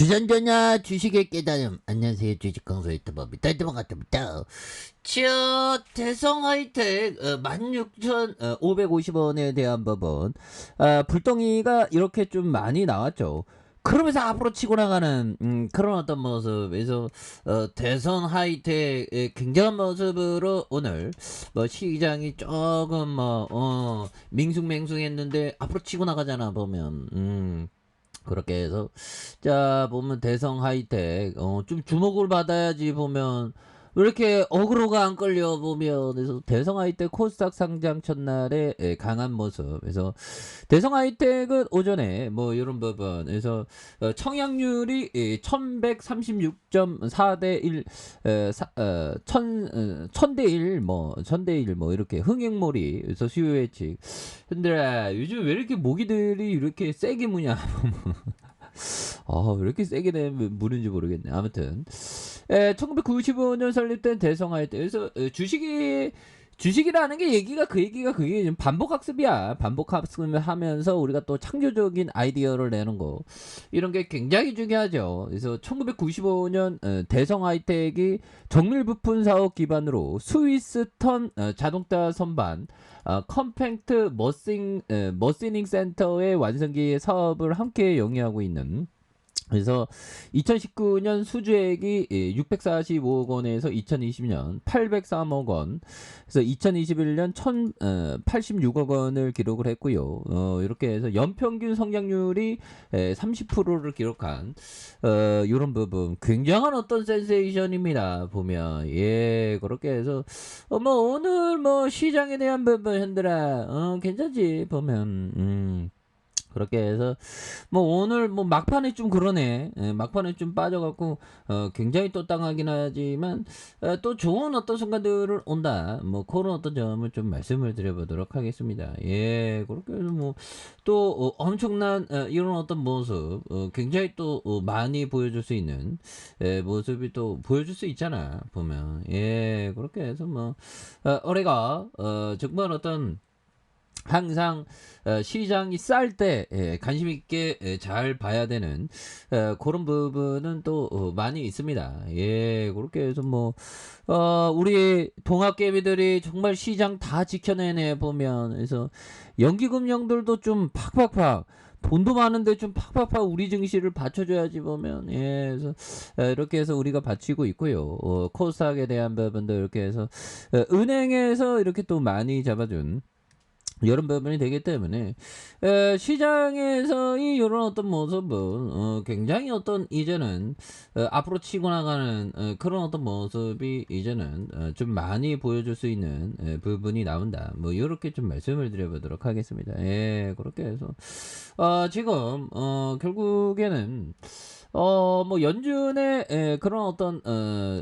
주전전야 주식의 깨달음. 안녕하세요, 주식강사 유튜버입니다. 같습니다. 대성 하이텍 16,550원에 대한 법은 불덩이가 이렇게 좀 많이 나왔죠. 그러면서 앞으로 치고 나가는 그런 어떤 모습에서 대선 하이텍의 굉장한 모습으로 오늘 뭐 시장이 조금 밍숭맹숭했는데 앞으로 치고 나가잖아 보면. 그렇게 해서 자 보면 대성 하이텍 좀 주목을 받아야지 보면 왜 이렇게 어그로가 안 끌려 보면. 그래서 대성 하이텍 코스닥 상장 첫날에 강한 모습. 그래서 대성 하이텍은 오전에 뭐 이런 부분에서 청약률이 1136.4대 1, 1000대 1, 뭐 1000대 1, 뭐 이렇게 흥행몰이. 그래서 수요 예측. 근데 요즘 왜 이렇게 모기들이 이렇게 세게 무냐. 왜 이렇게 세게 무는지 모르겠네. 아무튼 1995년 설립된 대성하이텍. 그래서 주식이라는 게 얘기가 그게 지금 반복 학습이야. 반복 학습을 하면서 우리가 또 창조적인 아이디어를 내는 거, 이런 게 굉장히 중요하죠. 그래서 1995년 대성 하이텍이 정밀 부품 사업 기반으로 스위스턴 자동차 선반 컴팩트 머시닝 센터의 완성기 사업을 함께 영위하고 있는. 그래서 2019년 수주액이 645억 원에서 2020년 803억 원, 그래서 2021년 1086억 원을 기록을 했고요. 이렇게 해서 연평균 성장률이 30%를 기록한 이런 부분, 굉장한 어떤 센세이션입니다. 보면 그렇게 해서 뭐 오늘 뭐 시장에 대한 부분 현들아 괜찮지 보면. 그렇게 해서 뭐 오늘 뭐 막판에 좀 그러네. 막판에 좀 빠져갖고 굉장히 또 땅하긴 하지만 또 좋은 어떤 순간들을 온다. 뭐 그런 어떤 점을 좀 말씀을 드려보도록 하겠습니다. 그렇게 해서 뭐 또 엄청난 이런 어떤 모습, 굉장히 또 많이 보여줄 수 있는 모습이 또 보여줄 수 있잖아 보면. 그렇게 해서 뭐 올해가 정말 어떤 항상 시장이 쌀 때 관심 있게 잘 봐야 되는 그런 부분은 또 많이 있습니다. 그렇게 해서 뭐 우리 동학개미들이 정말 시장 다 지켜내네 보면. 그래서 연기금융들도 좀 팍팍팍, 돈도 많은데 좀 팍팍팍 우리 증시를 받쳐줘야지 보면. 그래서 이렇게 해서 우리가 받치고 있고요. 코스닥에 대한 부분도 이렇게 해서 은행에서 이렇게 또 많이 잡아준 이런 부분이 되기 때문에 시장에서의 이런 어떤 모습은 굉장히 어떤 이제는 앞으로 치고 나가는 그런 어떤 모습이 이제는 좀 많이 보여줄 수 있는 부분이 나온다. 뭐 이렇게 좀 말씀을 드려보도록 하겠습니다. 그렇게 해서 지금 결국에는 뭐 연준의 그런 어떤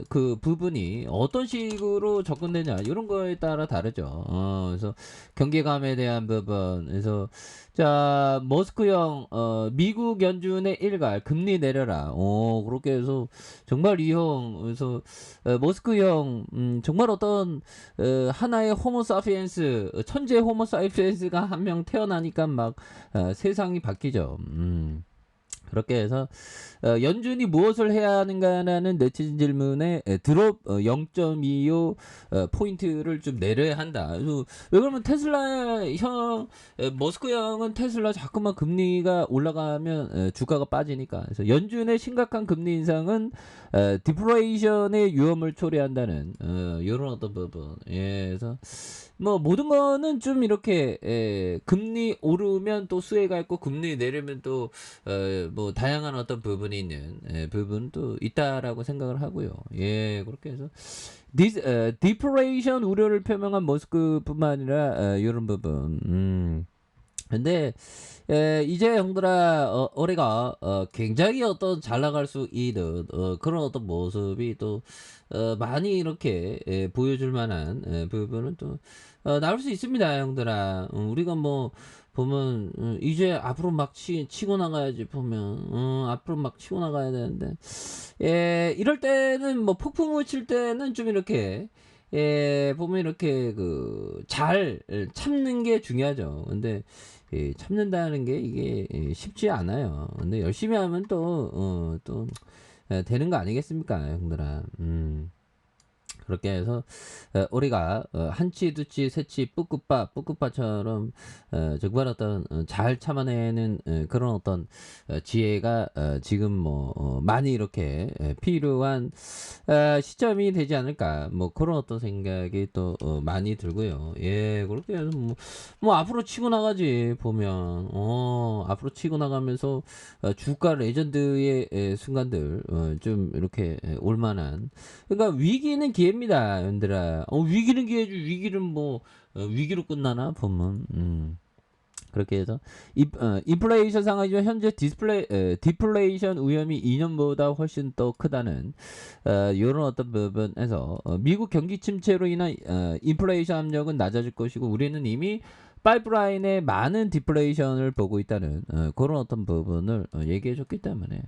그 부분이 어떤 식으로 접근되냐 이런 거에 따라 다르죠. 그래서 경기감에 대한 부분. 그래서 자 머스크형 미국 연준의 일갈 금리 내려라. 그렇게 해서 정말 이형. 그래서 머스크형 정말 어떤 하나의 호모사피엔스, 천재 호모사피엔스가 한 명 태어나니까 막 세상이 바뀌죠. 그렇게 해서 연준이 무엇을 해야 하는가라는 네티즌 질문에 드롭 0.25 포인트를 좀 내려야 한다. 그래서 왜 그러면 테슬라 형, 머스크 형은 테슬라 자꾸만 금리가 올라가면 주가가 빠지니까. 그래서 연준의 심각한 금리 인상은 디플레이션의 위험을 초래한다는 이런 어떤 부분. 그래서 뭐 모든 거는 좀 이렇게 금리 오르면 또 수혜가 있고 금리 내리면 또 뭐 다양한 어떤 부분이 있는 부분도 있다라고 생각을 하고요. 그렇게 해서 디플레이션 우려를 표명한 머스크뿐만 아니라 이런 부분. 근데 이제 형들아 올해가 굉장히 어떤 잘 나갈 수 있는 그런 어떤 모습이 또 많이 이렇게 보여줄 만한 부분은 또 나올 수 있습니다, 형들아. 우리가 뭐 보면 이제 앞으로 막 치고 나가야지 보면. 앞으로 막 치고 나가야 되는데 이럴 때는 뭐 폭풍을 칠 때는 좀 이렇게 보면 이렇게 잘 참는 게 중요하죠. 근데 참는다는 게 이게 쉽지 않아요. 근데 열심히 하면 또 되는 거 아니겠습니까, 형들아. 그렇게 해서 우리가 한치 두치 세치 뿌꾸빠처럼 정말 어떤 잘 참아내는 그런 어떤 지혜가 지금 많이 이렇게 필요한 시점이 되지 않을까, 뭐 그런 어떤 생각이 또 많이 들고요. 예, 그렇게 해서 뭐 앞으로 치고 나가지 보면 앞으로 치고 나가면서 주가 레전드의 순간들 좀 이렇게 올만한, 그러니까 위기는 기회입니다, 연들아. 위기는 기회지. 위기는 위기로 끝나나 보면. 그렇게 해서 인플레이션 상황이죠. 현재 디플레이션 위험이 2년보다 훨씬 더 크다는 이런 어떤 부분에서 미국 경기 침체로 인한 인플레이션 압력은 낮아질 것이고, 우리는 이미 파이프라인에 많은 디플레이션을 보고 있다는 그런 어떤 부분을 얘기해줬기 때문에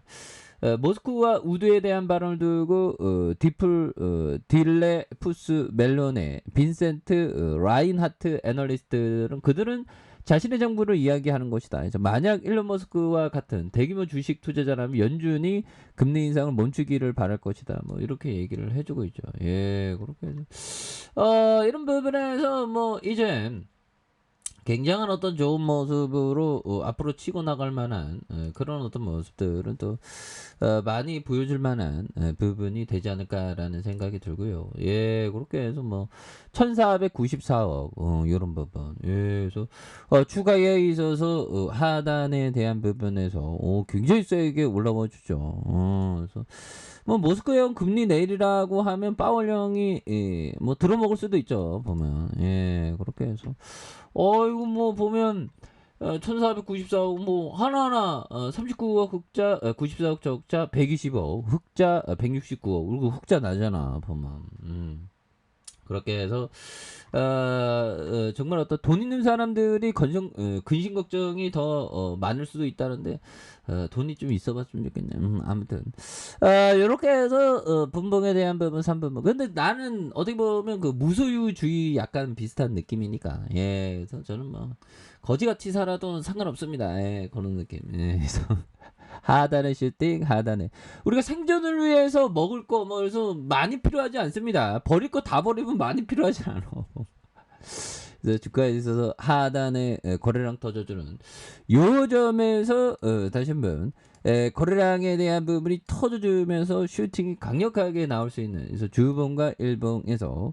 모스크와 우드에 대한 발언을 두고 딜레 푸스 멜론의 빈센트 라인하트 애널리스트들은, 그들은 자신의 정부를 이야기하는 것이다. 그래서 만약 일론 머스크와 같은 대규모 주식 투자자라면 연준이 금리 인상을 멈추기를 바랄 것이다. 뭐 이렇게 얘기를 해주고 있죠. 예, 그렇게 해서 이런 부분에서 이제 굉장한 어떤 좋은 모습으로 앞으로 치고 나갈 만한 그런 어떤 모습들은 또 많이 보여줄 만한 부분이 되지 않을까라는 생각이 들고요. 예, 그렇게 해서 1494억 이런 부분. 예, 그래서 추가에 있어서 하단에 대한 부분에서 굉장히 세게 올라와 주죠. 그래서 모스크 형 금리 내리라고 하면 파월 형이 들어먹을 수도 있죠, 보면. 예, 그렇게 해서 이거 보면 1494억 하나하나 39억 흑자, 94억 적자, 120억 흑자, 169억. 그리고 흑자 나잖아, 보면. 그렇게 해서 정말 어떤 돈 있는 사람들이 근심 걱정이 더 많을 수도 있다는데 돈이 좀 있어봤으면 좋겠네. 아무튼 이렇게 해서 분봉에 대한 부분 3분봉. 근데 나는 어떻게 보면 무소유주의 약간 비슷한 느낌이니까, 예, 그래서 저는 거지같이 살아도 상관없습니다. 예, 그런 느낌. 예, 그래서 하단에 슈팅, 하단에 우리가 생존을 위해서 먹을 거 그래서 많이 필요하지 않습니다. 버릴 거 다 버리면 많이 필요하지 않아. 그래서 주가에 있어서 하단에 거래량 터져주는 요점에서 다시 한번 거래량에 대한 부분이 터져주면서 슈팅이 강력하게 나올 수 있는, 그래서 주봉과 일봉에서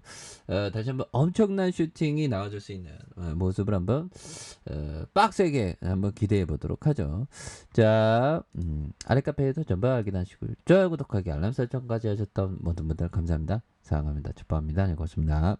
다시 한번 엄청난 슈팅이 나와줄 수 있는 모습을 한번 빡세게 한번 기대해 보도록 하죠. 자, 아래 카페에서 전방 확인하시고 좋아요, 구독하기, 알람 설정까지 하셨던 모든 분들 감사합니다. 사랑합니다. 축복합니다. 네, 고맙습니다.